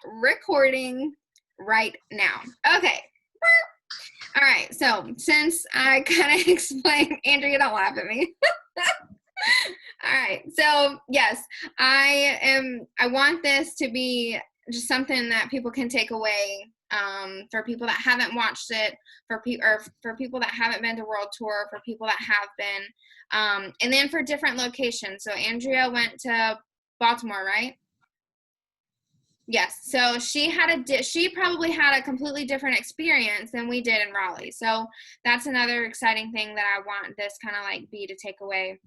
recording right now. Okay. All right. So since I kind of explained, Andrea, don't laugh at me. All right. So yes, I want this to be just something that people can take away. For people that haven't watched it, for people that haven't been to World Tour, for people that have been, and then for different locations. So Andrea went to Baltimore, right? Yes. So she probably had a completely different experience than we did in Raleigh. So that's another exciting thing that I want this kind of like be to take away.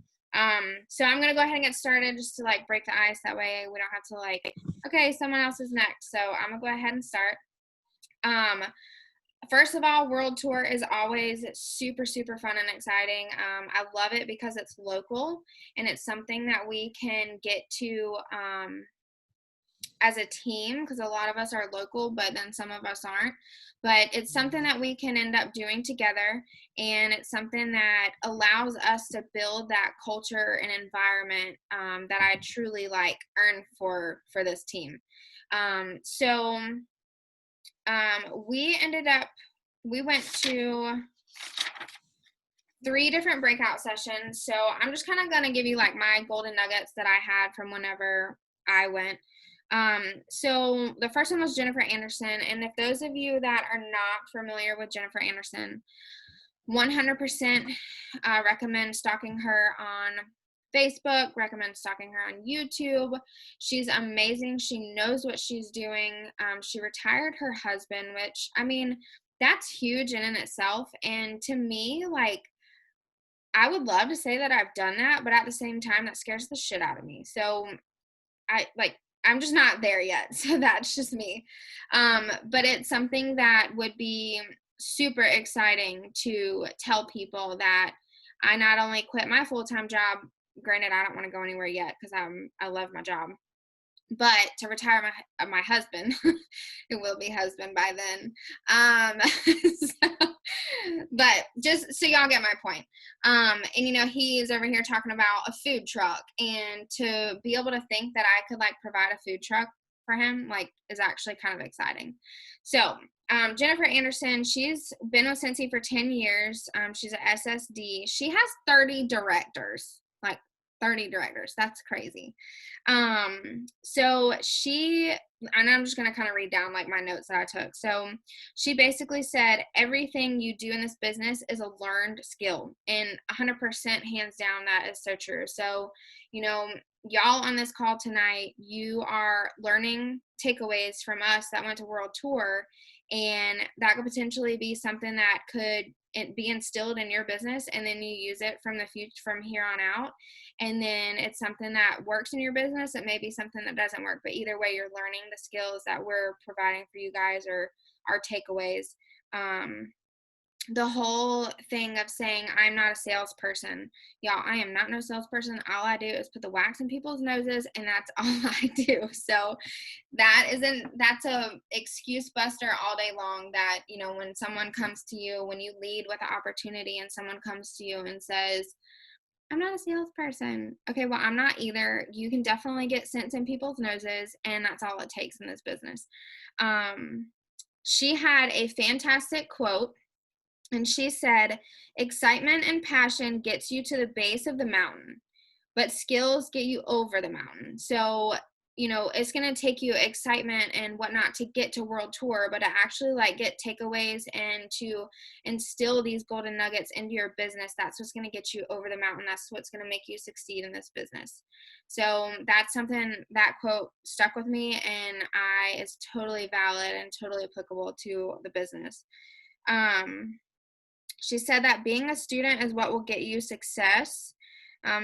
So I'm gonna go ahead and get started just to like break the ice. That way we don't have to like, okay, someone else is next. So I'm gonna go ahead and start. First of all, World Tour is always super, super fun and exciting. I love it because it's local and it's something that we can get to as a team, because a lot of us are local, but then some of us aren't. But it's something that we can end up doing together, and it's something that allows us to build that culture and environment that I truly like earn for this team. We went to 3 different breakout sessions. So I'm just kind of going to give you like my golden nuggets that I had from whenever I went. So the first one was Jennifer Anderson. And if those of you that are not familiar with Jennifer Anderson, 100% recommend stalking her on Facebook, recommend stalking her on YouTube. She's amazing. She knows what she's doing. She retired her husband, which, I mean, that's huge in itself. And to me, like, I would love to say that I've done that, but at the same time, that scares the shit out of me. So I'm just not there yet. So that's just me. But it's something that would be super exciting to tell people that I not only quit my full-time job, granted, I don't want to go anywhere yet because I love my job, but to retire my husband, who will be husband by then. But just so y'all get my point. And he's over here talking about a food truck, and to be able to think that I could like provide a food truck for him, like, is actually kind of exciting. So Jennifer Anderson, she's been with Cincy for 10 years. She's an SSD. She has 30 directors, like 30 directors. That's crazy. So and I'm just going to kind of read down like my notes that I took. So she basically said, everything you do in this business is a learned skill, and 100% hands down, that is so true. So, y'all on this call tonight, you are learning takeaways from us that went to World Tour, and that could potentially be something that could be instilled in your business, and then you use it from here on out. And then it's something that works in your business. It may be something that doesn't work, but either way, you're learning the skills that we're providing for you guys, or our takeaways. The whole thing of saying I'm not a salesperson, y'all, I am not no salesperson. All I do is put the wax in people's noses, and that's all I do. So that's a excuse buster all day long, that when someone comes to you, when you lead with an opportunity and someone comes to you and says, I'm not a salesperson. Okay, well, I'm not either. You can definitely get sense in people's noses, and that's all it takes in this business. She had a fantastic quote, and she said, excitement and passion gets you to the base of the mountain, but skills get you over the mountain. So, it's going to take you excitement and whatnot to get to World Tour, but to actually like get takeaways and to instill these golden nuggets into your business, that's what's going to get you over the mountain. That's what's going to make you succeed in this business. So that's something, that quote stuck with me, and it's totally valid and totally applicable to the business. She said that being a student is what will get you success.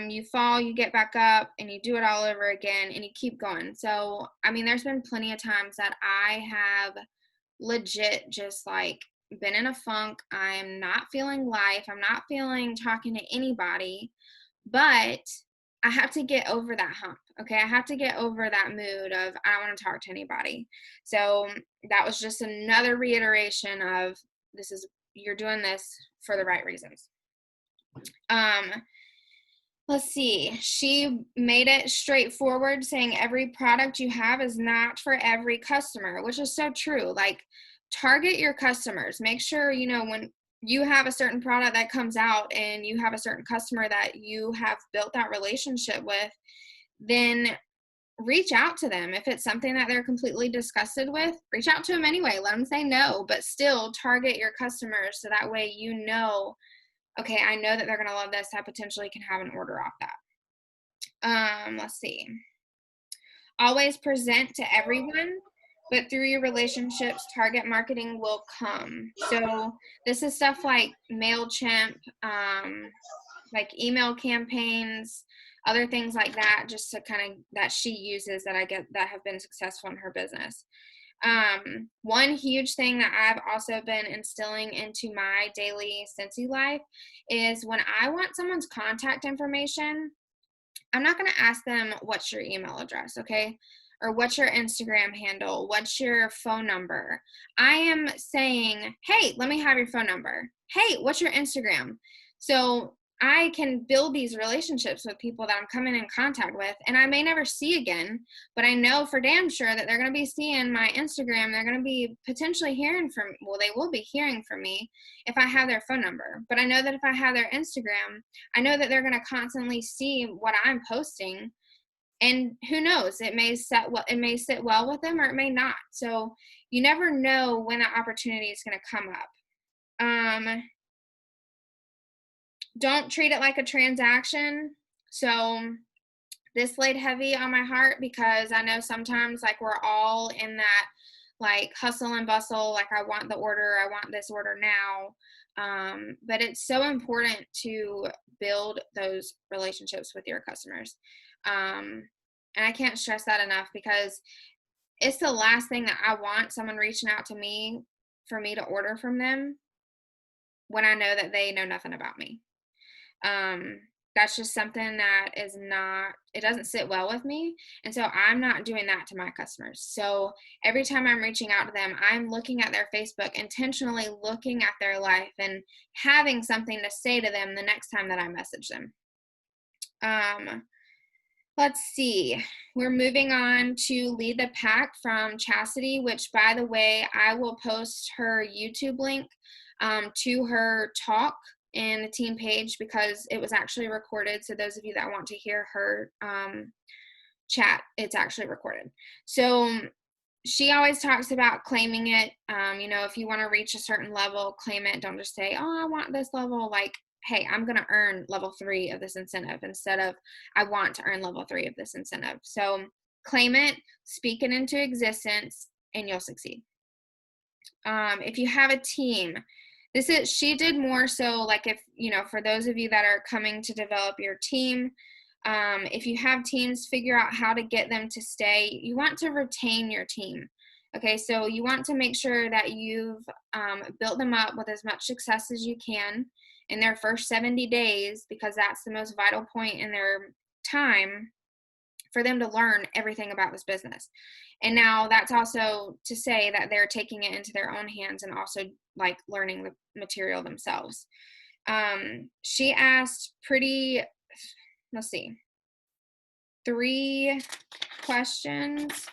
You fall, you get back up, and you do it all over again, and you keep going. So, I mean, there's been plenty of times that I have legit just like been in a funk. I'm not feeling life. I'm not feeling talking to anybody, but I have to get over that hump. Okay. I have to get over that mood of, I don't want to talk to anybody. So that was just another reiteration of, you're doing this for the right reasons. Let's see. She made it straightforward, saying every product you have is not for every customer, which is so true. Like, target your customers. Make sure, when you have a certain product that comes out and you have a certain customer that you have built that relationship with, then reach out to them. If it's something that they're completely disgusted with, reach out to them anyway. Let them say no, but still target your customers so that way okay, I know that they're going to love this. I potentially can have an order off that. Let's see. Always present to everyone, but through your relationships, target marketing will come. So this is stuff like MailChimp, like email campaigns, other things like that, just to kind of that she uses that that have been successful in her business. One huge thing that I've also been instilling into my daily Scentsy life is when I want someone's contact information, I'm not going to ask them, what's your email address, okay? Or what's your Instagram handle? What's your phone number? I am saying, hey, let me have your phone number. Hey, what's your Instagram? So I can build these relationships with people that I'm coming in contact with, and I may never see again, but I know for damn sure that they're going to be seeing my Instagram. They're going to be potentially they will be hearing from me if I have their phone number. But I know that if I have their Instagram, I know that they're going to constantly see what I'm posting, and who knows, it may sit well with them or it may not. So you never know when that opportunity is going to come up. Don't treat it like a transaction. So this laid heavy on my heart because I know sometimes like we're all in that like hustle and bustle, like I want this order now. But it's so important to build those relationships with your customers. And I can't stress that enough because it's the last thing that I want, someone reaching out to me for me to order from them when I know that they know nothing about me. That's just something that it doesn't sit well with me. And so I'm not doing that to my customers. So every time I'm reaching out to them, I'm looking at their Facebook, intentionally looking at their life and having something to say to them the next time that I message them. Let's see. We're moving on to Lead the Pack from Chastity, which, by the way, I will post her YouTube link to her talk in the team page because it was actually recorded. So those of you that want to hear her chat, it's actually recorded. So she always talks about claiming it. If you want to reach a certain level, claim it. Don't just say, oh, I want this level. Like, hey, I'm going to earn level 3 of this incentive instead of I want to earn level 3 of this incentive. So claim it, speak it into existence, and you'll succeed. If you have a team, she did more so like if, for those of you that are coming to develop your team, if you have teams, figure out how to get them to stay. You want to retain your team. Okay, so you want to make sure that you've built them up with as much success as you can in their first 70 days, because that's the most vital point in their time for them to learn everything about this business. And now that's also to say that they're taking it into their own hands and also like learning the material themselves. She asked 3 questions.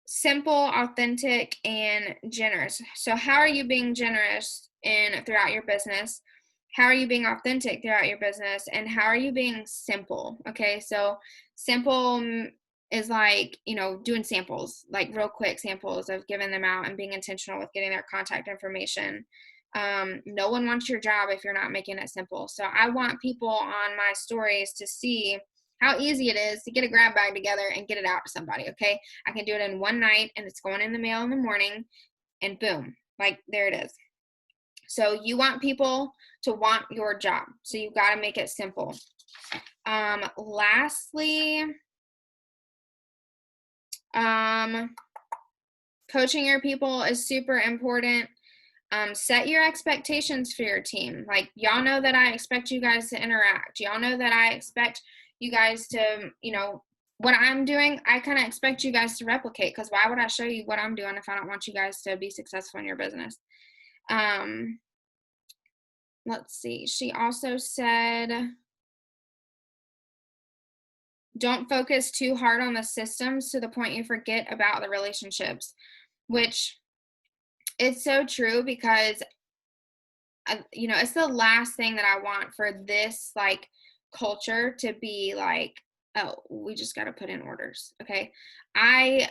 Simple, authentic, and generous. So how are you being generous throughout your business? How are you being authentic throughout your business? And how are you being simple? Okay, so simple is like, doing samples, like real quick samples of giving them out and being intentional with getting their contact information. No one wants your job if you're not making it simple. So I want people on my stories to see how easy it is to get a grab bag together and get it out to somebody, okay? I can do it in one night and it's going in the mail in the morning and boom, like there it is. So you want people to want your job. So you've got to make it simple. Lastly, coaching your people is super important. Set your expectations for your team. Like, y'all know that I expect you guys to interact. Y'all know that I expect you guys to, what I'm doing, I kind of expect you guys to replicate, because why would I show you what I'm doing if I don't want you guys to be successful in your business? let's see. She also said, don't focus too hard on the systems to the point you forget about the relationships, which it's so true because it's the last thing that I want for this like culture to be like, oh, we just got to put in orders. Okay. I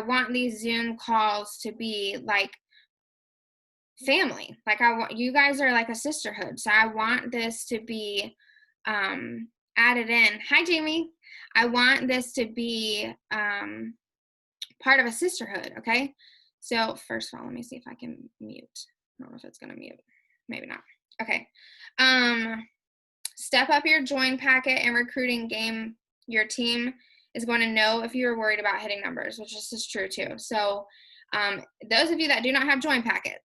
want these Zoom calls to be like family. Like I want, you guys are like a sisterhood. So I want this to be added in. Hi, Jamie. I want this to be part of a sisterhood. Okay. So first of all, let me see if I can mute. I don't know if it's going to mute. Maybe not. Okay. Step up your join packet and recruiting game. Your team is going to know if you're worried about hitting numbers, which is true too. So those of you that do not have join packets,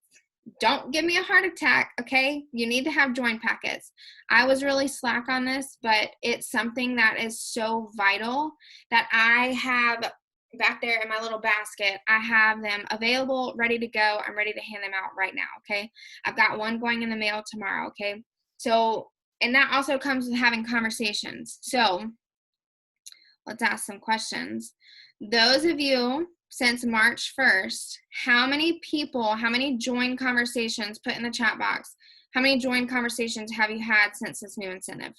don't give me a heart attack, okay? You need to have join packets. I was really slack on this, but it's something that is so vital that I have back there in my little basket. I have them available, ready to go. I'm ready to hand them out right now, okay? I've got one going in the mail tomorrow, okay? So, and that also comes with having conversations. So let's ask some questions. Those of you since March 1st, how many people, how many join conversations, put in the chat box, how many join conversations have you had since this new incentive?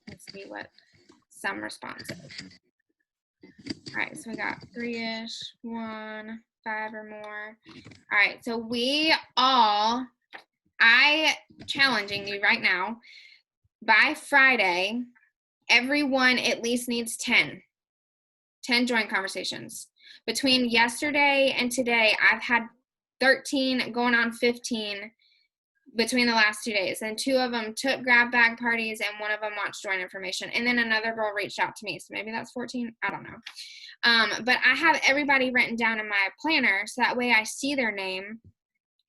Let's see what some responses. All right, so we got 3-ish, 1, 5 or more. All right, so I challenging you right now, by Friday, everyone at least needs 10 joint conversations. Between yesterday and today, I've had 13 going on 15 between the last 2 days. And 2 of them took grab bag parties and 1 of them wants joint information. And then another girl reached out to me. So maybe that's 14. I don't know. But I have everybody written down in my planner. So that way I see their name.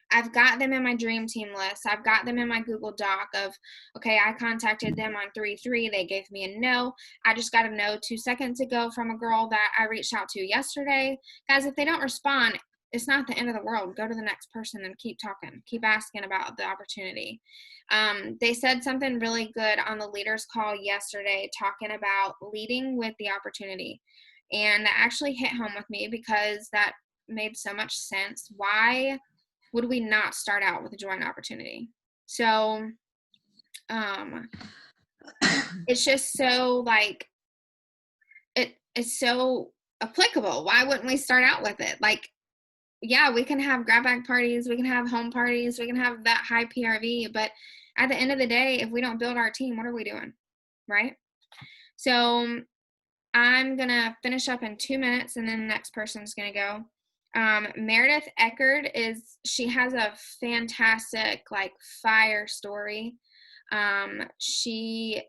I've got them in my dream team list. I've got them in my Google Doc of, okay, I contacted them on 3/3. They gave me a no. I just got a no 2 seconds ago from a girl that I reached out to yesterday. Guys, if they don't respond, it's not the end of the world. Go to the next person and keep talking. Keep asking about the opportunity. They said something really good on the leaders call yesterday, talking about leading with the opportunity. And that actually hit home with me because that made so much sense. Why would we not start out with a joint opportunity? So it's just so like, it's so applicable. Why wouldn't we start out with it? Like, yeah, we can have grab bag parties, we can have home parties, we can have that high PRV, but at the end of the day, if we don't build our team, what are we doing? Right? So I'm gonna finish up in 2 minutes and then the next person's gonna go. Meredith Eckerd she has a fantastic like fire story. She's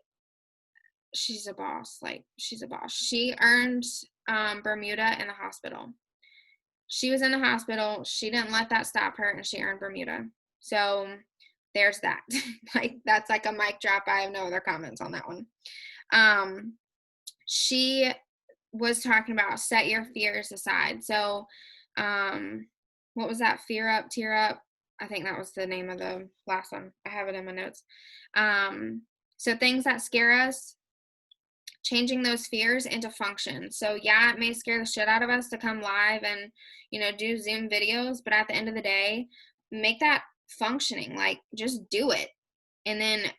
a boss. Like, she's a boss. She earned Bermuda in the hospital. She was in the hospital. She didn't let that stop her, and she earned Bermuda. So there's that. Like, that's like a mic drop. I have no other comments on that one. She was talking about set your fears aside. So what was that? Fear up, tear up. I think that was the name of the last one. I have it in my notes. So things that scare us, changing those fears into function. So yeah, it may scare the shit out of us to come live and, do Zoom videos, but at the end of the day, make that functioning. Like, just do it and then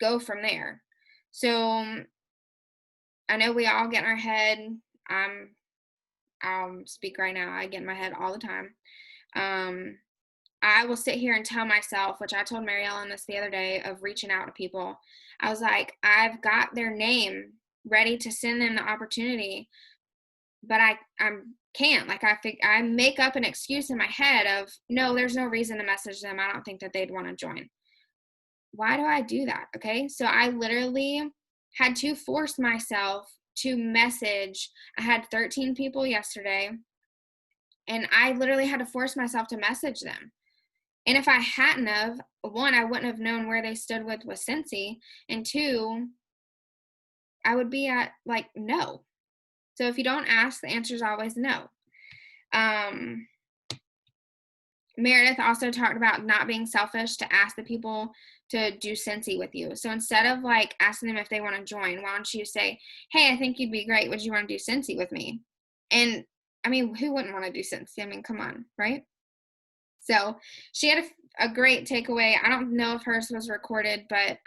go from there. So I know we all get in our head. I'll speak right now. I get in my head all the time. I will sit here and tell myself, which I told Mary Ellen this the other day, of reaching out to people. I was like, I've got their name ready to send them the opportunity, but I can't. Like, I make up an excuse in my head of, no, there's no reason to message them. I don't think that they'd want to join. Why do I do that? Okay. So I literally had to force myself to message. I had 13 people yesterday, and I literally had to force myself to message them. And if I hadn't of, 1, I wouldn't have known where they stood with Cincy, and 2, I would be at like, no. So if you don't ask, the answer is always no. Meredith also talked about not being selfish to ask the people to do Scentsy with you. So instead of like asking them if they want to join, why don't you say, hey, I think you'd be great. Would you want to do Scentsy with me? And I mean, who wouldn't want to do Scentsy? I mean, come on, right? So she had a great takeaway. I don't know if hers was recorded, but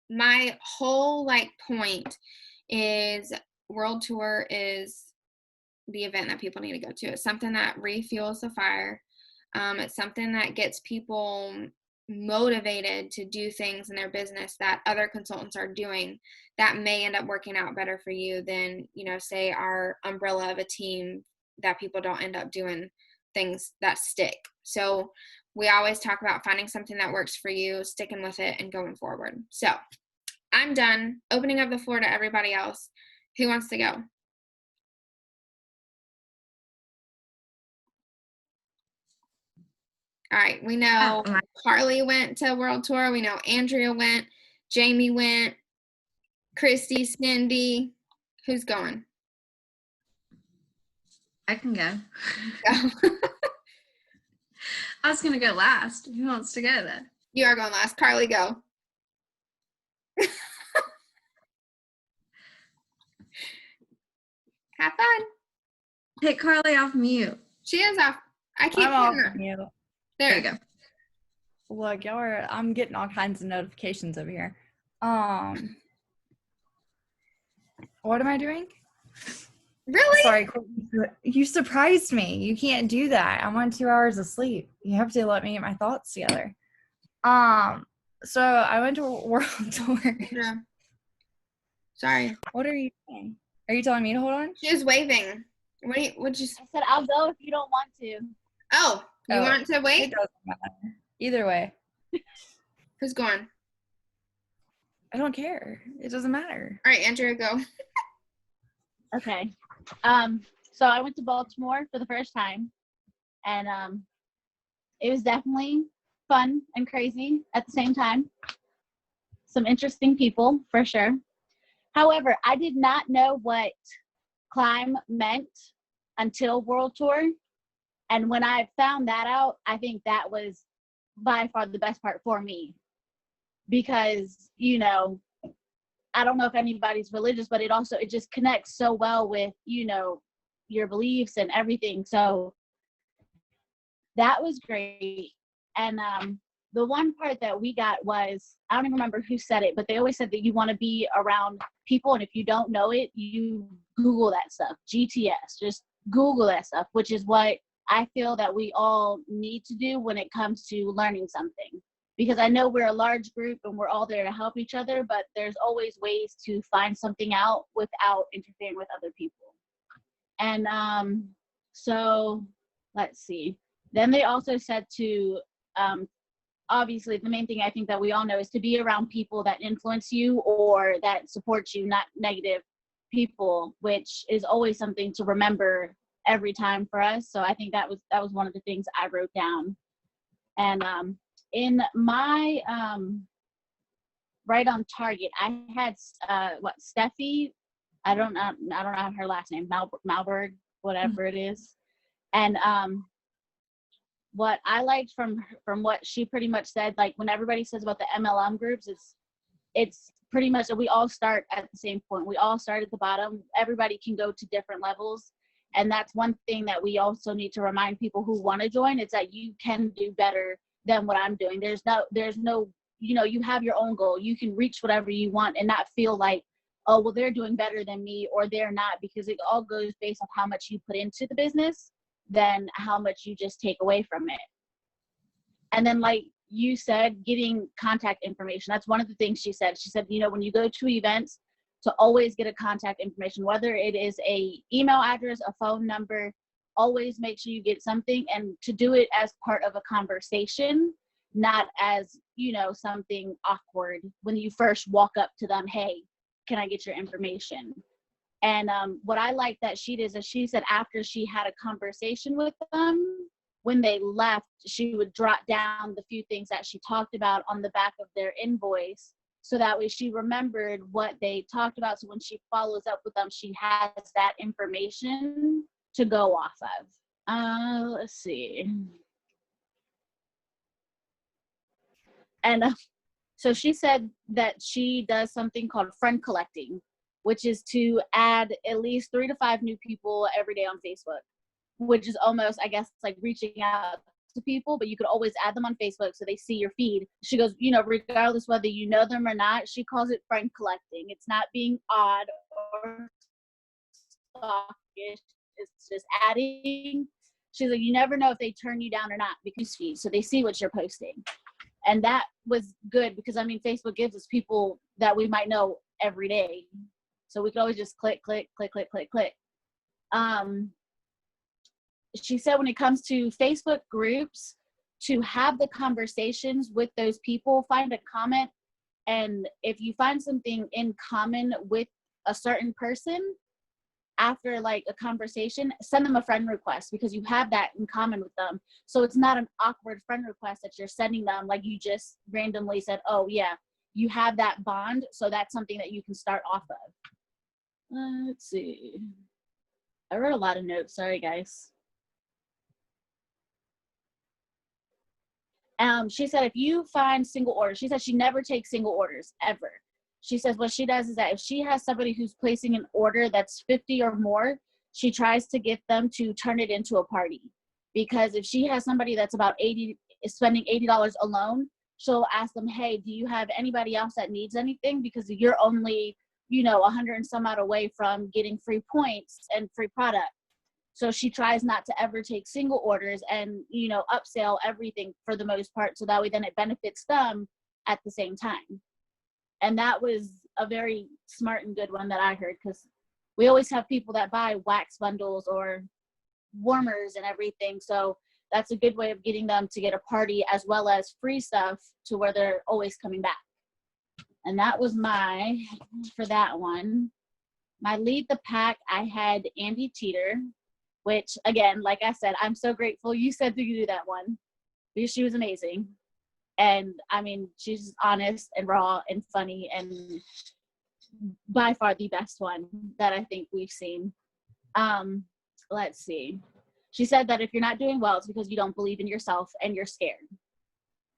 my whole like point is World Tour is the event that people need to go to. It's something that refuels the fire. It's something that gets people motivated to do things in their business that other consultants are doing that may end up working out better for you than, you know, say our umbrella of a team that people don't end up doing things that stick. So we always talk about finding something that works for you, sticking with it, and going forward. So I'm done opening up the floor to everybody else. Who wants to go? All right, we know Carly went to World Tour. We know Andrea went. Jamie went. Christy, Cindy. Who's going? I can go. Go. I was going to go last. Who wants to go then? You are going last. Carly, go. Have fun. Take Carly off mute. She is off. I keep I'm off mute. There you go. Look, I'm getting all kinds of notifications over here. What am I doing? Really? Sorry, you surprised me. You can't do that. I'm on 2 hours of sleep. You have to let me get my thoughts together. So I went to a World Tour. Yeah. Sorry. What are you doing? Are you telling me to hold on? She was waving. What'd you say? I said I'll go if you don't want to. Oh, you want to wait? It doesn't matter. Either way. Who's going? I don't care. It doesn't matter. All right, Andrea, go. Okay. So I went to Baltimore for the first time, and it was definitely fun and crazy at the same time. Some interesting people, for sure. However, I did not know what climb meant until World Tour. And when I found that out, I think that was by far the best part for me. Because, you know, I don't know if anybody's religious, but it just connects so well with, you know, your beliefs and everything. So that was great. And the one part that we got was, I don't even remember who said it, but they always said that you want to be around people. And if you don't know it, you Google that stuff, GTS, just Google that stuff, which is what I feel that we all need to do when it comes to learning something. Because I know we're a large group and we're all there to help each other, but there's always ways to find something out without interfering with other people. And so let's see. Then they also said to, obviously the main thing I think that we all know is to be around people that influence you or that support you, not negative people, which is always something to remember every time for us. So I think that was one of the things I wrote down. And in my right on target, I had Steffi. I don't know her last name, Malberg, whatever it is. And what I liked from what she pretty much said, like when everybody says about the MLM groups, it's pretty much that we all start at the same point. We all start at the bottom. Everybody can go to different levels. And that's one thing that we also need to remind people who want to join. It's that you can do better than what I'm doing. There's no, you know, you have your own goal. You can reach whatever you want and not feel like, oh, well, they're doing better than me or they're not, because it all goes based on how much you put into the business than how much you just take away from it. And then, like you said, getting contact information. That's one of the things she said. She said, you know, when you go to events, to always get a contact information, whether it is a email address, a phone number, always make sure you get something, and to do it as part of a conversation, not as, you know, something awkward when you first walk up to them, hey, can I get your information? And what I like that she did is she said after she had a conversation with them, when they left, she would jot down the few things that she talked about on the back of their invoice. So that way she remembered what they talked about. So when she follows up with them, she has that information to go off of. Let's see. And so she said that she does something called friend collecting, which is to add at least 3 to 5 new people every day on Facebook, which is almost, I guess, like reaching out to people, but you could always add them on Facebook so they see your feed. She goes, you know, regardless whether you know them or not, she calls it friend collecting. It's not being odd or stalkish. It's just adding. She's like, you never know if they turn you down or not because feed, so they see what you're posting. And that was good because, I mean, Facebook gives us people that we might know every day. So we could always just click, click, click, click, click, click. She said when it comes to Facebook groups, to have the conversations with those people, find a comment. And if you find something in common with a certain person, after like a conversation, send them a friend request because you have that in common with them. So it's not an awkward friend request that you're sending them like you just randomly said, oh yeah, you have that bond. So that's something that you can start off of. Let's see. I wrote a lot of notes. Sorry, guys. She said if you find single orders, she said she never takes single orders ever. She says what she does is that if she has somebody who's placing an order that's 50 or more, she tries to get them to turn it into a party. Because if she has somebody that's about spending $80 alone, she'll ask them, hey, do you have anybody else that needs anything? Because you're only, 100 and some odd away from getting free points and free product. So she tries not to ever take single orders and, upsell everything for the most part. So that way then it benefits them at the same time. And that was a very smart and good one that I heard because we always have people that buy wax bundles or warmers and everything. So that's a good way of getting them to get a party as well as free stuff to where they're always coming back. And that was for that one. My lead the pack, I had Andy Teeter, which again, like I said, I'm so grateful you said to do that one because she was amazing. And I mean, she's honest and raw and funny and by far the best one that I think we've seen. Let's see. She said that if you're not doing well, it's because you don't believe in yourself and you're scared,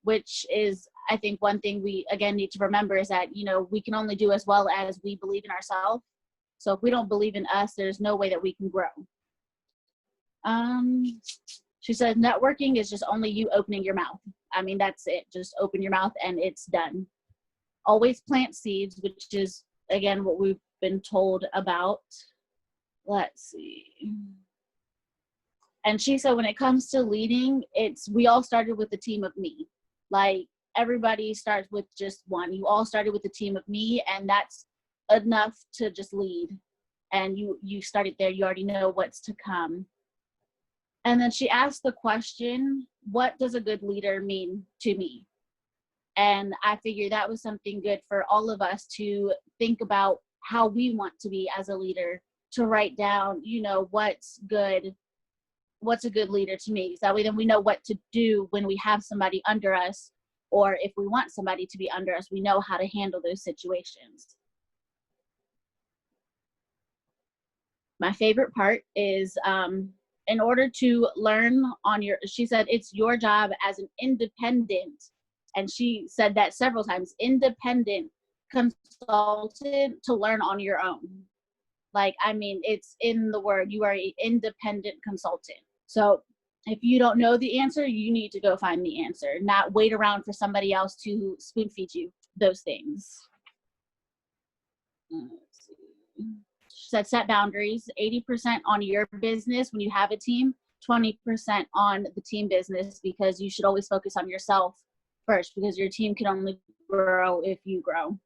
which is, I think, one thing we, again, need to remember is that, we can only do as well as we believe in ourselves. So if we don't believe in us, there's no way that we can grow. She said networking is just only you opening your mouth. I mean, that's it. Just open your mouth and it's done. Always plant seeds, which is, again, what we've been told about. Let's see. And she said when it comes to leading, we all started with a team of me. Like everybody starts with just one. You all started with a team of me, and that's enough to just lead. And you started there. You already know what's to come. And then she asked the question, what does a good leader mean to me? And I figured that was something good for all of us to think about how we want to be as a leader, to write down, what's a good leader to me. So that way then we know what to do when we have somebody under us, or if we want somebody to be under us, we know how to handle those situations. My favorite part is, in order to learn she said it's your job as an independent, and she said that several times, independent consultant to learn on your own. Like, I mean, it's in the word, you are an independent consultant. So if you don't know the answer, you need to go find the answer, not wait around for somebody else to spoon feed you those things. Let's see. She said set boundaries, 80% on your business when you have a team, 20% on the team business, because you should always focus on yourself first because your team can only grow if you grow.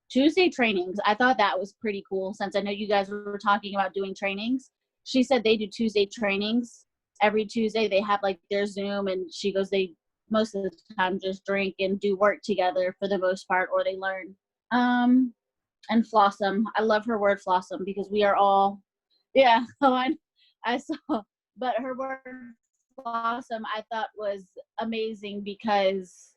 Tuesday trainings, I thought that was pretty cool since I know you guys were talking about doing trainings. She said they do Tuesday trainings. Every Tuesday they have like their Zoom, and she goes, they most of the time just drink and do work together for the most part, or they learn. And flossom. I love her word flossom because we are all, yeah, I saw, but her word flossom I thought was amazing because,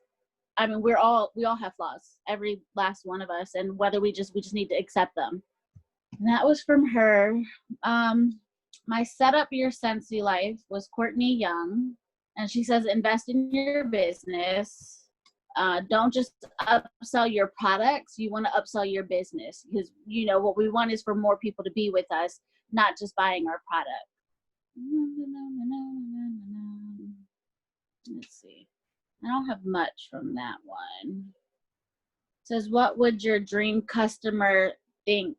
I mean, we all have flaws, every last one of us, and whether we just need to accept them. And that was from her. My setup your Scentsy life was Courtney Young, and she says invest in your business. Don't just upsell your products. You want to upsell your business, because what we want is for more people to be with us, not just buying our product. Let's see. I don't have much from that one. It says, what would your dream customer think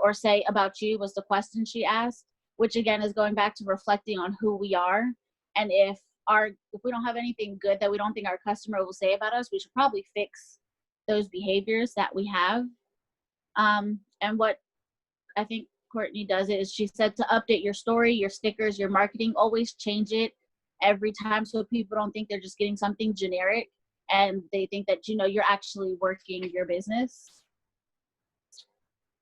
or say about you, was the question she asked, which again is going back to reflecting on who we are. And if we don't have anything good that we don't think our customer will say about us, we should probably fix those behaviors that we have. And what I think Courtney does is, she said to update your story, your stickers, your marketing, always change it every time, so people don't think they're just getting something generic and they think that you're actually working your business.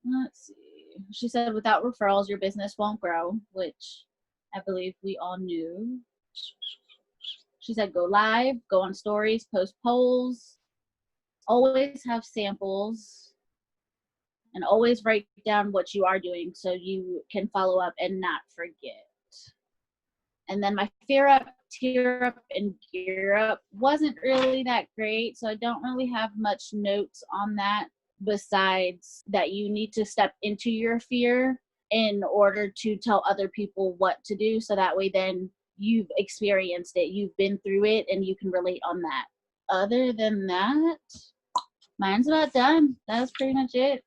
Let's see. She said without referrals your business won't grow, which I believe we all knew. She said go live, go on stories, post polls, always have samples, and always write down what you are doing so you can follow up and not forget. And then my fear up, tear up, and gear up wasn't really that great, so I don't really have much notes on that, besides that you need to step into your fear in order to tell other people what to do, so that way then you've experienced it, you've been through it, and you can relate on that. Other than that, mine's about done. That's pretty much it.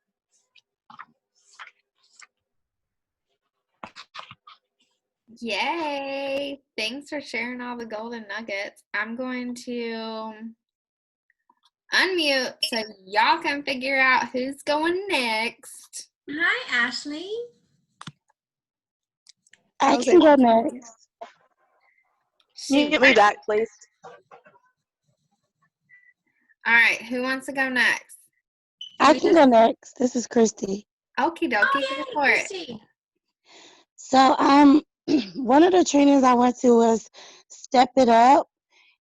Yay! Thanks for sharing all the golden nuggets. I'm going to unmute so y'all can figure out who's going next. Hi, Ashley. I can go next. Can you Shoot. get me back, please? All right, who wants to go next? I can go next. This is Christy. Okie dokie, go for it. Christy. So, one of the trainings I went to was Step It Up,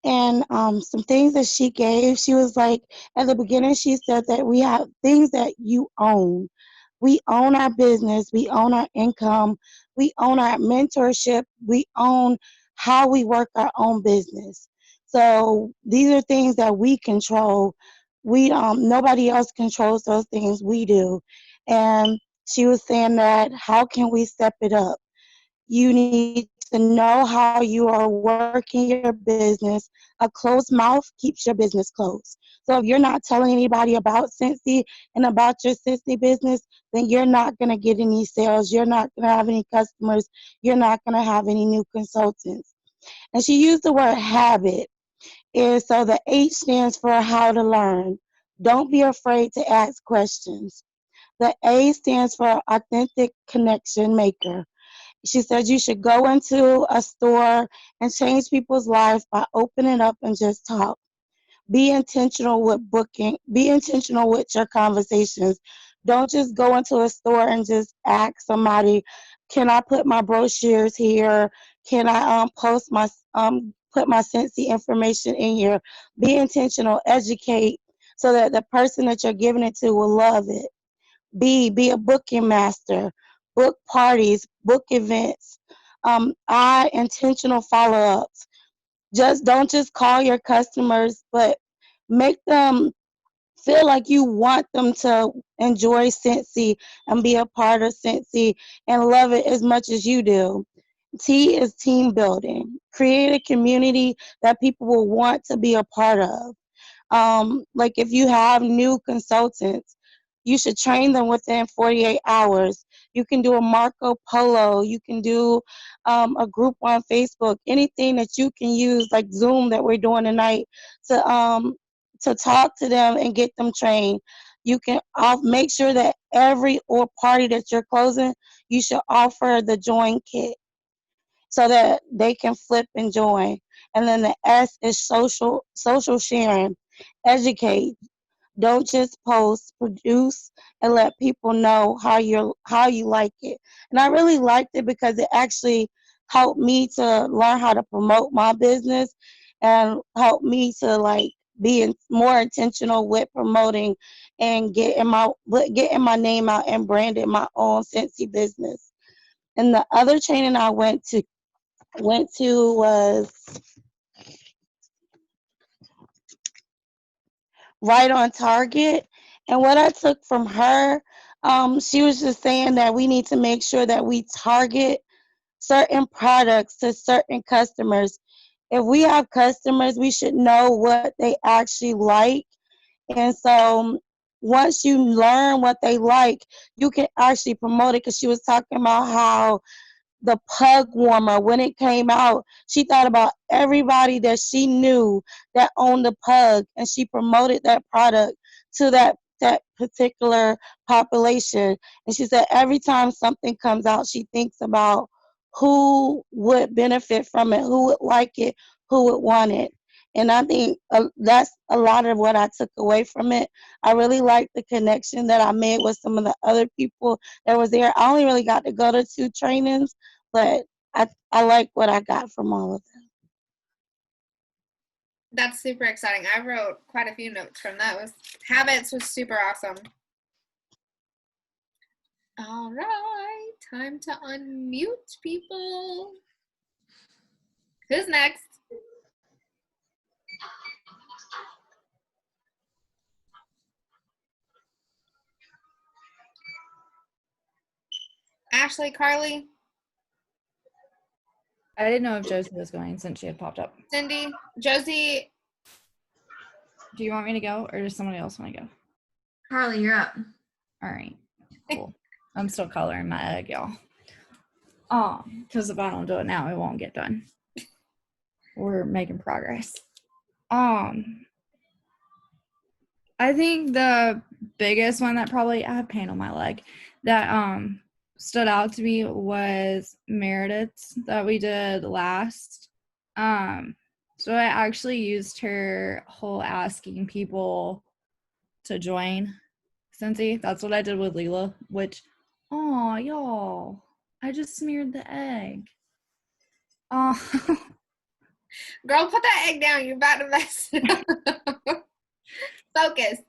and some things that she gave. She was like, at the beginning, she said that we have things that you own. We own our business. We own our income. We own our mentorship. We own how we work our own business. So these are things that we control. We nobody else controls those things. We do. And she was saying that, how can we step it up? You need to know how you are working your business. A closed mouth keeps your business closed. So if you're not telling anybody about Scentsy and about your Scentsy business, then you're not going to get any sales. You're not going to have any customers. You're not going to have any new consultants. And she used the word habit. So the H stands for how to learn. Don't be afraid to ask questions. The A stands for authentic connection maker. She said you should go into a store and change people's lives by opening up and just talk. Be intentional with booking. Be intentional with your conversations. Don't just go into a store and just ask somebody, can I put my brochures here? Can I post my put my Scentsy information in here? Be intentional, educate, so that the person that you're giving it to will love it. Be a booking master. Book parties, book events. Intentional follow-ups. Don't just call your customers, but make them feel like you want them to enjoy Scentsy and be a part of Scentsy and love it as much as you do. T is team building. Create a community that people will want to be a part of. Like if you have new consultants, you should train them within 48 hours. You can do a Marco Polo. You can do a group on Facebook. Anything that you can use, like Zoom that we're doing tonight, to talk to them and get them trained. You can make sure that every party that you're closing, you should offer the join kit so that they can flip and join. And then the S is social sharing. Educate. Don't just post, produce, and let people know how you like it. And I really liked it because it actually helped me to learn how to promote my business and helped me to be more intentional with promoting and getting my name out and branding my own Scentsy business. And the other training I went to was right on target. And what I took from her, she was just saying that we need to make sure that we target certain products to certain customers. If we have customers, we should know what they actually like. And so once you learn what they like, you can actually promote it, because she was talking about how the pug warmer, when it came out, she thought about everybody that she knew that owned a pug, and she promoted that product to that particular population. And she said every time something comes out, she thinks about who would benefit from it, who would like it, who would want it. And I think that's a lot of what I took away from it. I really liked the connection that I made with some of the other people that was there. I only really got to go to 2 trainings, but I like what I got from all of them. That's super exciting. I wrote quite a few notes from that. Habits was super awesome. All right, time to unmute people. Who's next? Ashley, Carly, I didn't know if Josie was going since she had popped up. Cindy, Josie. Do you want me to go, or does somebody else want to go? Carly, you're up. All right, cool. I'm still coloring my egg, y'all. Because if I don't do it now, it won't get done. We're making progress. I think the biggest one that probably, I have pain on my leg, that stood out to me was Meredith's that we did last. So I actually used her whole asking people to join. Cincy, that's what I did with Leela, which, oh, y'all, I just smeared the egg. Oh. Girl, put that egg down. You're about to mess it up. Focus.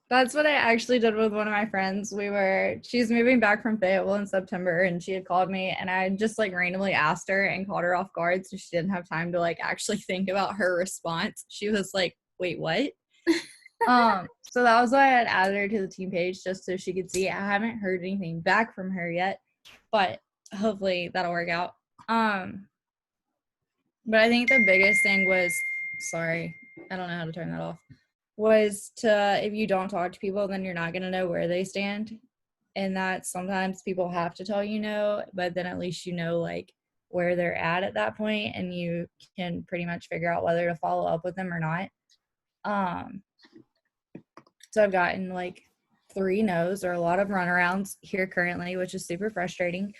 That's what I actually did with one of my friends. She's moving back from Fayetteville in September, and she had called me, and I just like randomly asked her and caught her off guard, so she didn't have time to like actually think about her response. She was like, wait, what? So that was why I had added her to the team page, just so she could see. I haven't heard anything back from her yet, but hopefully that'll work out. But I think the biggest thing was, sorry, I don't know how to turn that off, was if you don't talk to people, then you're not going to know where they stand. And that sometimes people have to tell you no, but then at least you know like where they're at that point, and you can pretty much figure out whether to follow up with them or not. So I've gotten like 3 no's or a lot of runarounds here currently, which is super frustrating,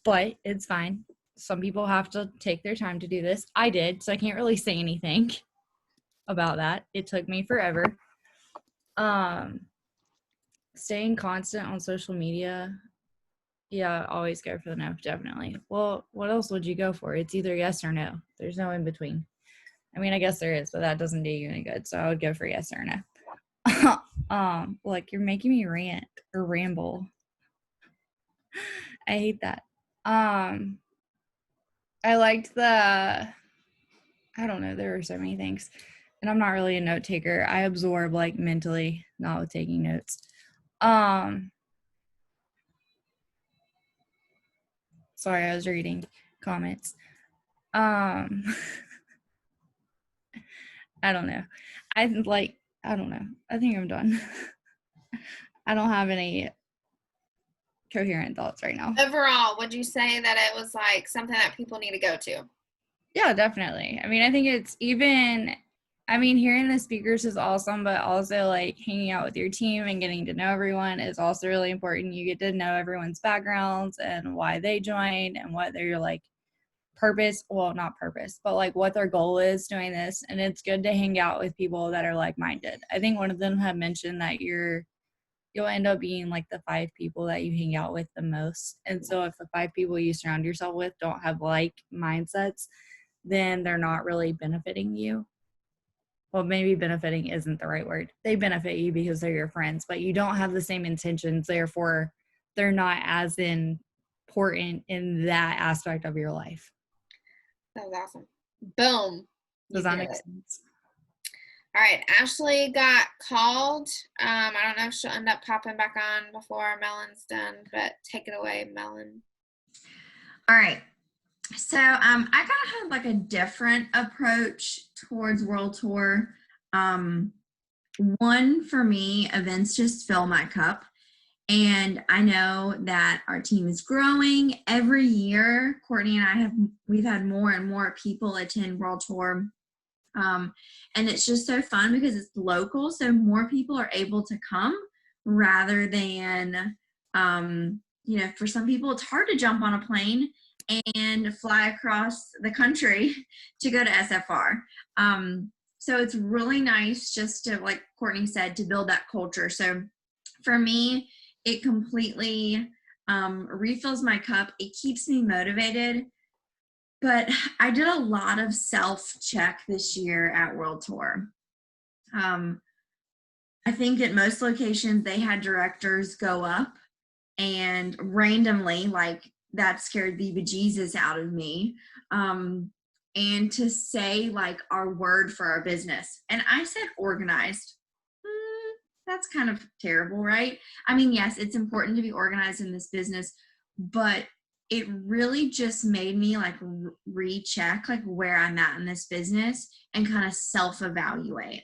but it's fine. Some people have to take their time to do this. I did, so I can't really say anything about that. It took me forever. Staying constant on social media. Yeah, always go for the no, definitely. Well, what else would you go for? It's either yes or no. There's no in between. I mean, I guess there is, but that doesn't do you any good. So I would go for yes or no. Like you're making me rant or ramble. I hate that. I liked I don't know, there were so many things. And I'm not really a note taker. I absorb like mentally, not with taking notes. Sorry, I was reading comments. I don't know. I don't know. I think I'm done. I don't have any coherent thoughts right now. Overall, would you say that it was like something that people need to go to? Yeah, definitely. I mean, I think it's hearing the speakers is awesome, but also like hanging out with your team and getting to know everyone is also really important. You get to know everyone's backgrounds and why they joined and what their like not purpose, but like what their goal is doing this. And it's good to hang out with people that are like-minded. I think one of them had mentioned that you'll end up being like the 5 people that you hang out with the most. And so if the 5 people you surround yourself with don't have like mindsets, then they're not really benefiting you. Well, maybe benefiting isn't the right word. They benefit you because they're your friends, but you don't have the same intentions. Therefore, they're not as important in that aspect of your life. That was awesome. Boom. Does You that did make it. sense? All right, Ashley got called. I don't know if she'll end up popping back on before Melon's done, but take it away, Melon. All right. So I kind of have like a different approach towards World Tour. One, for me, events just fill my cup. And I know that our team is growing every year. Courtney and we've had more and more people attend World Tour. And it's just so fun because it's local. So more people are able to come rather than, for some people, it's hard to jump on a plane and fly across the country to go to SFR. So it's really nice just to, like Courtney said, to build that culture. So for me, it completely refills my cup. It keeps me motivated. But I did a lot of self-check this year at World Tour. I think at most locations, they had directors go up and randomly, like, that scared the bejesus out of me. And to say, like, our word for our business. And I said organized. That's kind of terrible, right? I mean, yes, it's important to be organized in this business, but it really just made me like recheck like where I'm at in this business and kind of self-evaluate.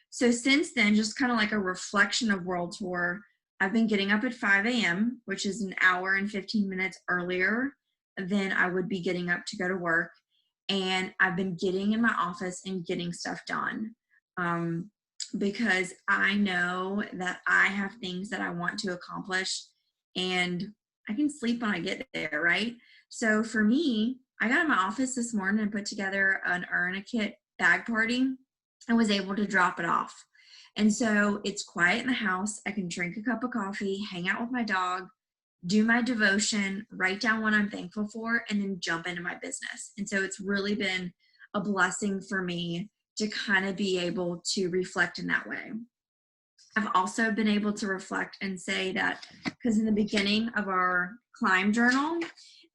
So since then, just kind of like a reflection of World Tour, I've been getting up at 5 a.m., which is an hour and 15 minutes earlier than I would be getting up to go to work. And I've been getting in my office and getting stuff done. Because I know that I have things that I want to accomplish and I can sleep when I get there, right? So for me, I got in my office this morning and put together an Earn a Kit bag party and was able to drop it off. And so it's quiet in the house. I can drink a cup of coffee, hang out with my dog, do my devotion, write down what I'm thankful for, and then jump into my business. And so it's really been a blessing for me to kind of be able to reflect in that way. I've also been able to reflect and say that, because in the beginning of our climb journal,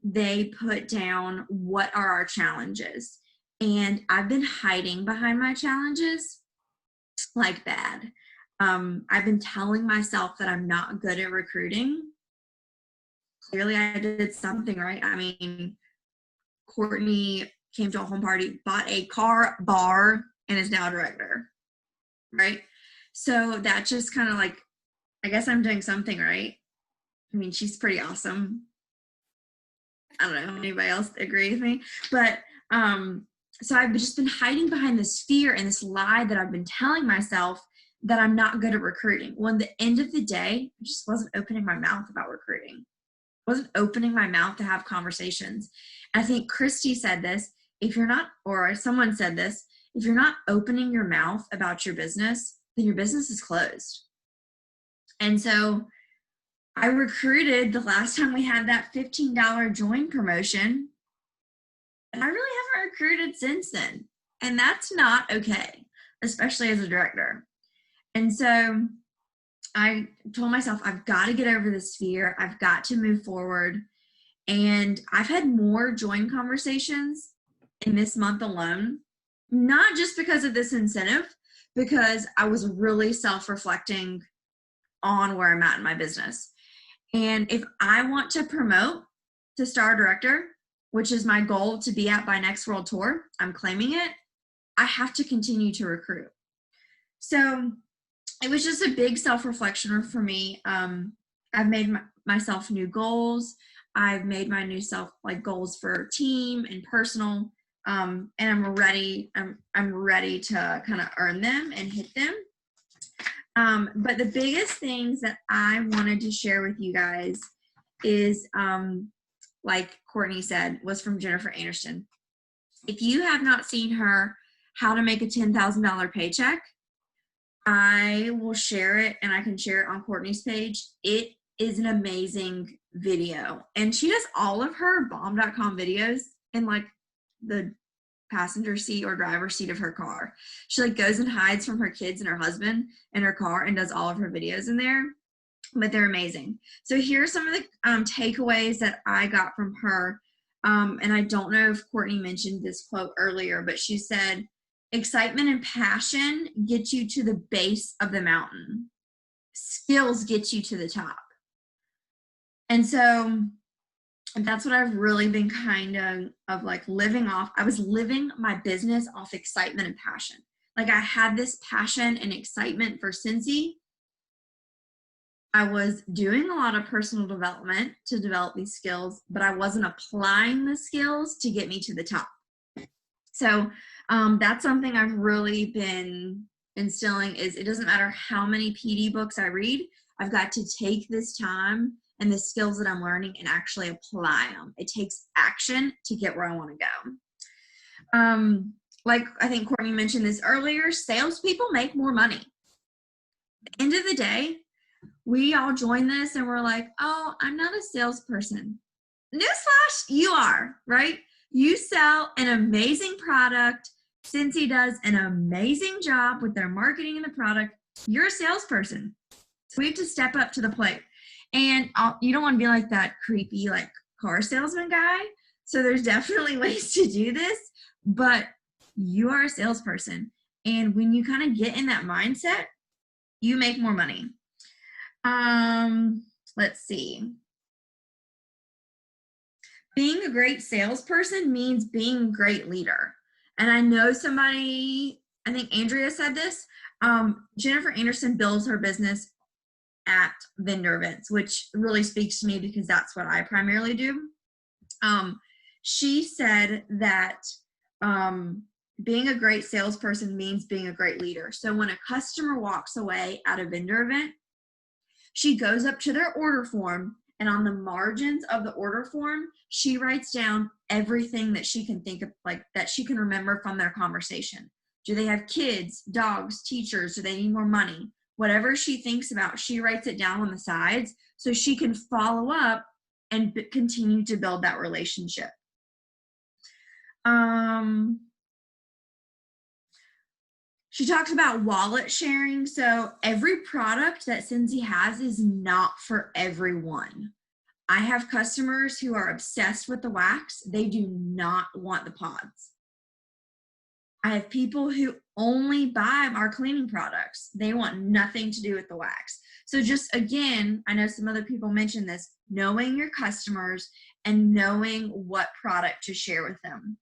they put down what are our challenges. And I've been hiding behind my challenges like bad. I've been telling myself that I'm not good at recruiting. Clearly I did something right. I mean, Courtney came to a home party, bought a car bar, and is now a director, right? So that just kind of like, I guess I'm doing something right. I mean, she's pretty awesome. I don't know if anybody else agree with me, but so I've just been hiding behind this fear and this lie that I've been telling myself that I'm not good at recruiting. Well, at the end of the day, I just wasn't opening my mouth about recruiting. I wasn't opening my mouth to have conversations. And I think Christy said this, if you're not, or someone said this, if you're not opening your mouth about your business, then your business is closed. And so I recruited the last time we had that $15 join promotion, and I really haven't recruited since then. And that's not okay, especially as a director. And so I told myself, I've got to get over this fear. I've got to move forward. And I've had more join conversations in this month alone, not just because of this incentive, because I was really self-reflecting on where I'm at in my business. And if I want to promote to star director, which is my goal to be at by next World Tour, I'm claiming it, I have to continue to recruit. So it was just a big self-reflection for me. I've made myself new goals. I've made my new self like goals for team and personal. And I'm ready. I'm ready to kind of earn them and hit them. But the biggest things that I wanted to share with you guys is, like Courtney said, was from Jennifer Anderson. If you have not seen her How to Make a $10,000 Paycheck, I will share it, and I can share it on Courtney's page. It is an amazing video. And she does all of her bomb.com videos in like the passenger seat or driver's seat of her car. She like goes and hides from her kids and her husband in her car and does all of her videos in there. but they're amazing. So here's some of the takeaways that I got from her. And I don't know if Courtney mentioned this quote earlier, but she said, excitement and passion get you to the base of the mountain. Skills get you to the top. And so that's what I've really been kind of like living off. I was living my business off excitement and passion. Like I had this passion and excitement for Cincy. I was doing a lot of personal development to develop these skills, but I wasn't applying the skills to get me to the top. So that's something I've really been instilling is it doesn't matter how many PD books I read, I've got to take this time and the skills that I'm learning and actually apply them. It takes action to get where I want to go. Like I think Courtney mentioned this earlier, salespeople make more money. At the end of the day, we all join this and we're like, oh, I'm not a salesperson. Newsflash, you are, right? You sell an amazing product. Cincy does an amazing job with their marketing and the product. You're a salesperson. So we have to step up to the plate. And you don't want to be like that creepy, like car salesman guy. So there's definitely ways to do this, but you are a salesperson. And when you kind of get in that mindset, you make more money. Let's see. Being a great salesperson means being a great leader. And I know somebody, I think Andrea said this, Jennifer Anderson builds her business at vendor events, which really speaks to me because that's what I primarily do. She said that being a great salesperson means being a great leader. So when a customer walks away at a vendor event, she goes up to their order form, and on the margins of the order form, she writes down everything that she can think of, like that she can remember from their conversation. Do they have kids, dogs, teachers? Do they need more money? Whatever she thinks about, she writes it down on the sides so she can follow up and continue to build that relationship. She talks about wallet sharing. So every product that Cincy has is not for everyone. I have customers who are obsessed with the wax. They do not want the pods. I have people who only buy our cleaning products. They want nothing to do with the wax. So just again, I know some other people mentioned this, knowing your customers and knowing what product to share with them.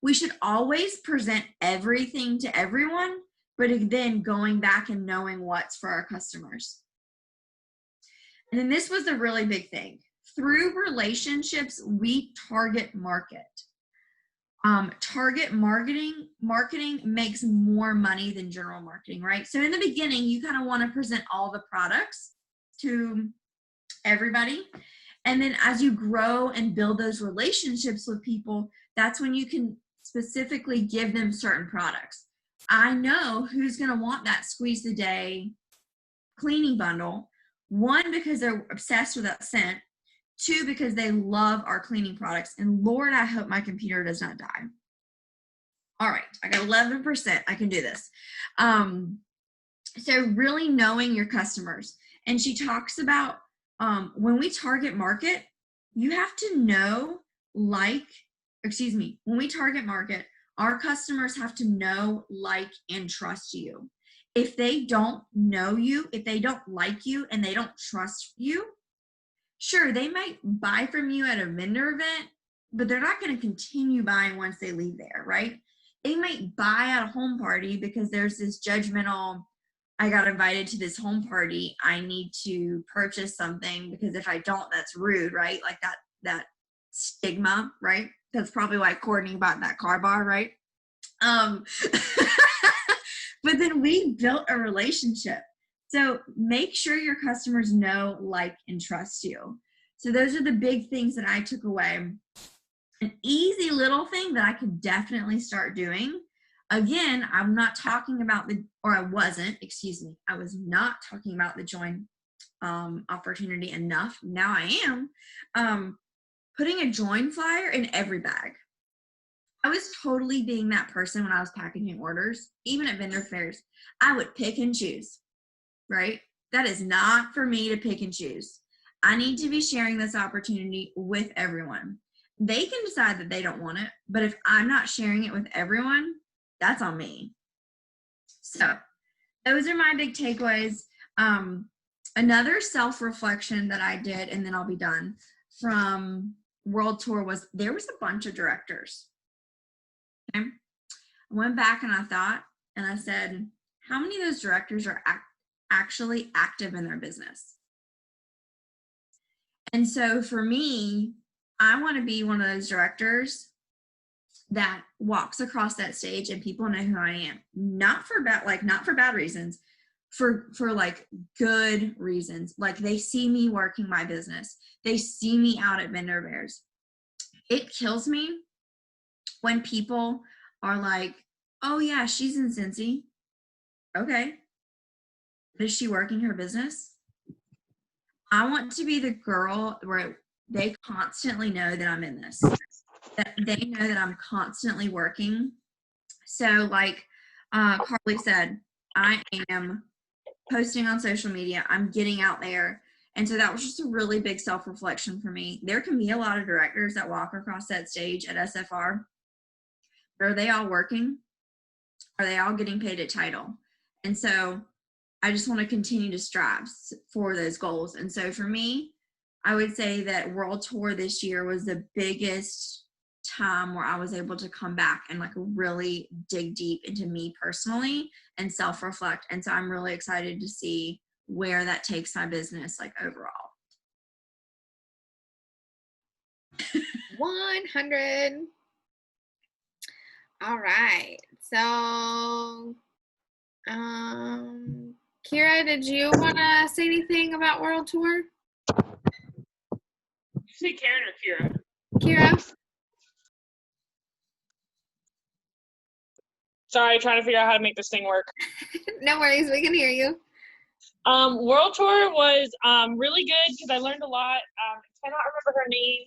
We should always present everything to everyone, but then going back and knowing what's for our customers. And then this was the really big thing. Through relationships, we target market. Target marketing makes more money than general marketing, right? So in the beginning, you kind of want to present all the products to everybody. And then as you grow and build those relationships with people, that's when you can specifically give them certain products. I know who's going to want that squeeze a day cleaning bundle. One, because they're obsessed with that scent. Two, because they love our cleaning products. And Lord, I hope my computer does not die. All right, I got 11%. I can do this. So really knowing your customers. And she talks about when we target market, you have to know, when we target market, our customers have to know, like, and trust you. If they don't know you, if they don't like you, and they don't trust you, sure, they might buy from you at a vendor event, but they're not going to continue buying once they leave there, right? They might buy at a home party because there's this judgmental, I got invited to this home party, I need to purchase something because if I don't, that's rude, right? Like that stigma, right? That's probably why Courtney bought that car bar, right? But then we built a relationship. So make sure your customers know, like, and trust you. So those are the big things that I took away. An easy little thing that I could definitely start doing. Again, I'm not talking about I was not talking about the join opportunity enough. Now I am. Putting a join flyer in every bag. I was totally being that person when I was packaging orders, even at vendor fairs. I would pick and choose, right? That is not for me to pick and choose. I need to be sharing this opportunity with everyone. They can decide that they don't want it, but if I'm not sharing it with everyone, that's on me. So those are my big takeaways. Another self-reflection that I did, and then I'll be done, from World Tour was there was a bunch of directors. Okay? I went back and I thought, and I said, how many of those directors are actually active in their business? And so for me, I want to be one of those directors that walks across that stage and people know who I am. Not for bad reasons, for like good reasons. Like they see me working my business. They see me out at Vendor Bears. It kills me when people are like, oh yeah, she's in Cincy. Okay. Is she working her business? I want to be the girl where they constantly know that I'm in this, that they know that I'm constantly working. So like Carly said, I am posting on social media. I'm getting out there. And so that was just a really big self-reflection for me. There can be a lot of directors that walk across that stage at SFR. But are they all working? Are they all getting paid a title? And so I just want to continue to strive for those goals. And so for me, I would say that World Tour this year was the biggest time where I was able to come back and like really dig deep into me personally and self-reflect. And so I'm really excited to see where that takes my business like overall. 100. All right. So, Kira, did you want to say anything about World Tour? Did you say Karen or Kira? Kira? Sorry, trying to figure out how to make this thing work. No worries, we can hear you. World Tour was really good because I learned a lot. I cannot remember her name,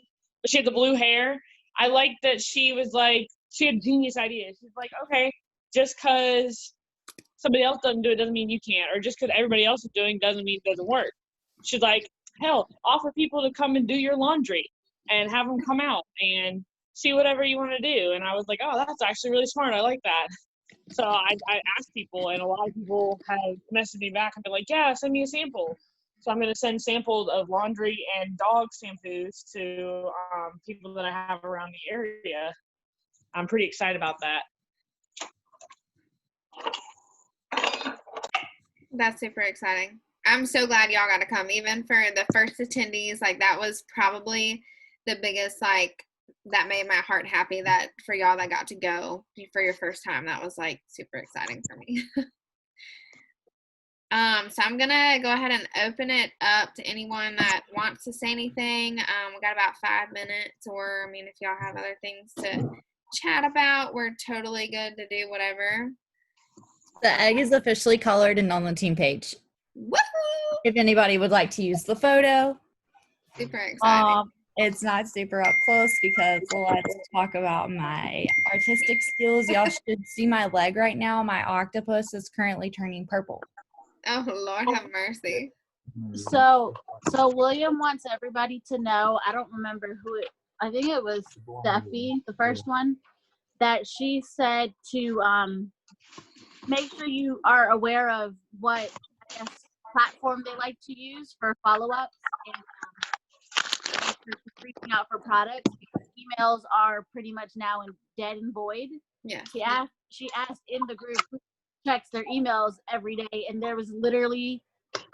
but she had the blue hair. I liked that she was like, she had genius ideas. She's like, okay, just because somebody else doesn't do it doesn't mean you can't, or just because everybody else is doing doesn't mean it doesn't work. She's like, hell, offer people to come and do your laundry and have them come out and see whatever you want to do. And I was like, oh, that's actually really smart. I like that. So I asked people, and a lot of people have messaged me back and been like, yeah, send me a sample. So I'm going to send samples of laundry and dog shampoos to people that I have around the area. I'm pretty excited about that. That's super exciting. I'm so glad y'all got to come. Even for the first attendees, like that was probably the biggest, like, that made my heart happy, that for y'all that got to go for your first time, that was like super exciting for me. So I'm gonna go ahead and open it up to anyone that wants to say anything. We got about 5 minutes, or I mean, if y'all have other things to chat about, we're totally good to do whatever. The egg is officially colored and on the team page. Woohoo! If anybody would like to use the photo. Super exciting. It's not super up close because let's talk about my artistic skills. Y'all should see my leg right now. My octopus is currently turning purple. Oh, Lord have mercy. So William wants everybody to know, I don't remember who it, I think it was Steffi, the first one, that she said to make sure you are aware of what, I guess, platform they like to use for follow-ups, and reaching out for products, because emails are pretty much now dead and void. Yeah. She asked in the group who checks their emails every day, and there was literally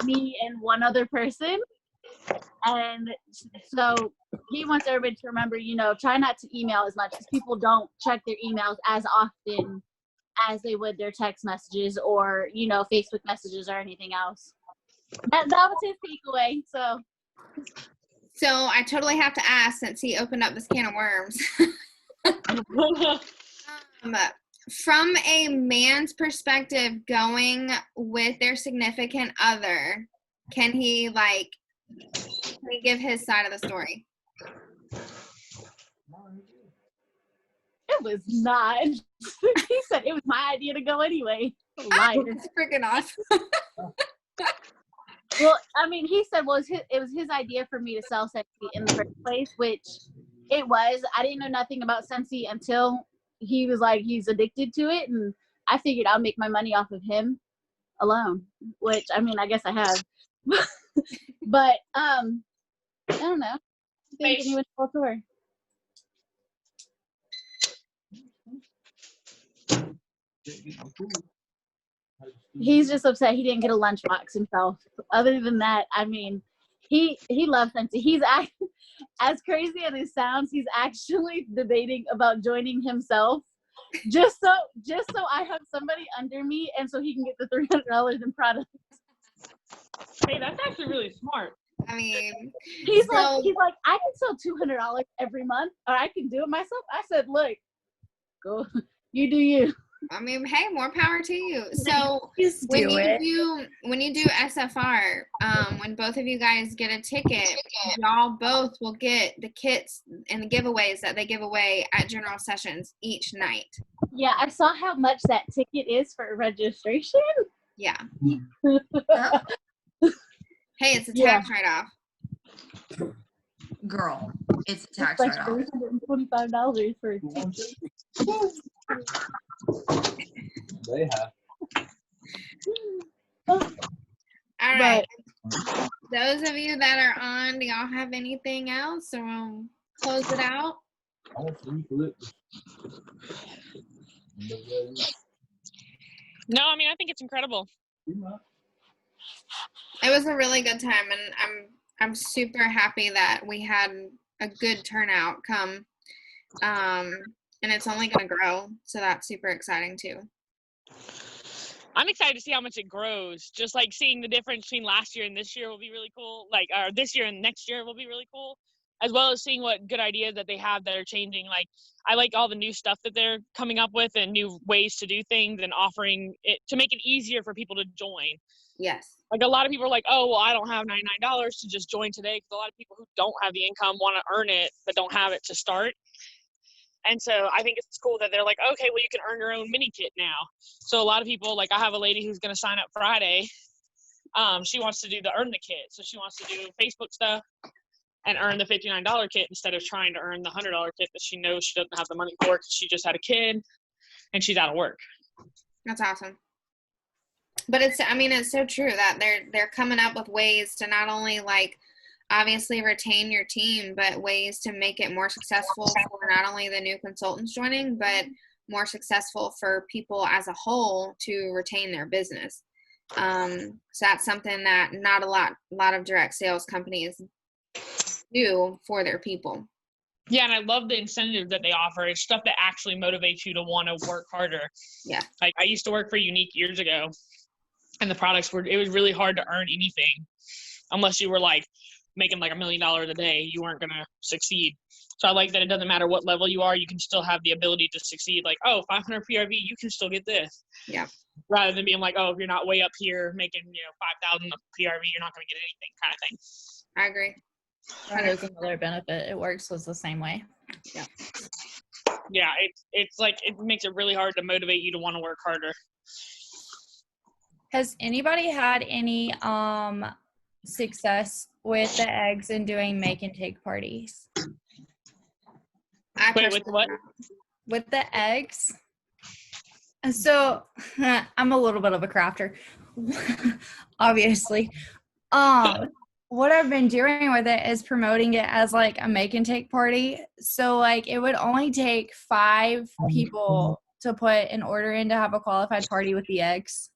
me and one other person. And so he wants everybody to remember, try not to email as much, because people don't check their emails as often as they would their text messages or, Facebook messages or anything else. That was his takeaway. So I totally have to ask, since he opened up this can of worms. From a man's perspective, going with their significant other, can he give his side of the story? It was not. He said it was my idea to go anyway. Liar. It's freaking awesome. Well, I mean, he said, well, it was his idea for me to sell Scentsy in the first place, which it was. I didn't know nothing about Scentsy until he was like, he's addicted to it. And I figured I'll make my money off of him alone, which, I mean, I guess I have. But, I don't know. I think he went full tour. He's just upset he didn't get a lunchbox himself. Other than that, I mean, he loves Scentsy. He's as crazy as it sounds, he's actually debating about joining himself just so I have somebody under me and so he can get the $300 in products. Hey, that's actually really smart. I mean, he's like, I can sell $200 every month, or I can do it myself. I said, look, go, you do you. I mean, hey, more power to you. So when you do SFR, when both of you guys get a ticket, y'all both will get the kits and the giveaways that they give away at general sessions each night. Yeah, I saw how much that ticket is for registration. Yeah. Oh, Hey, it's a tax write-off. girl, it's a tax It's like write-off. $325 for a ticket. They have. All right. Those of you that are on, do y'all have anything else, or we'll close it out? I want 3 clips. No, I mean, I think it's incredible. It was a really good time, and I'm super happy that we had a good turnout come. And it's only going to grow, so that's super exciting too. I'm excited to see how much it grows. Just like seeing the difference between last year and this year will be really cool. Like, or this year and next year will be really cool, as well as seeing what good ideas that they have that are changing. Like, I like all the new stuff that they're coming up with and new ways to do things and offering it to make it easier for people to join. Yes. Like, a lot of people are like, oh, well, I don't have $99 to just join today, because a lot of people who don't have the income want to earn it but don't have it to start. And so I think it's cool that they're like, okay, well, you can earn your own mini kit now. So a lot of people, like, I have a lady who's going to sign up Friday. She wants to do the earn the kit. So she wants to do Facebook stuff and earn the $59 kit instead of trying to earn the $100 kit that she knows she doesn't have the money for because she just had a kid and she's out of work. That's awesome. But it's so true that they're coming up with ways to not only, like, obviously retain your team, but ways to make it more successful for not only the new consultants joining, but more successful for people as a whole to retain their business. So that's something that not a lot of direct sales companies do for their people. Yeah, and I love the incentives that they offer. It's stuff that actually motivates you to want to work harder. Yeah. Like, I used to work for Unique years ago, and the products it was really hard to earn anything unless you were like making like $1 million a day. You weren't going to succeed. So I like that it doesn't matter what level you are, you can still have the ability to succeed. Like, oh, 500 PRV, you can still get this. Yeah. Rather than being like, oh, if you're not way up here making, 5,000 PRV, you're not going to get anything, kind of thing. I agree. There's another benefit. It works the same way. Yeah. Yeah, it's like, it makes it really hard to motivate you to want to work harder. Has anybody had any success with the eggs and doing make and take parties? Wait, with what? With the eggs. So I'm a little bit of a crafter, obviously. What I've been doing with it is promoting it as like a make and take party. So like it would only take 5 people to put an order in to have a qualified party with the eggs.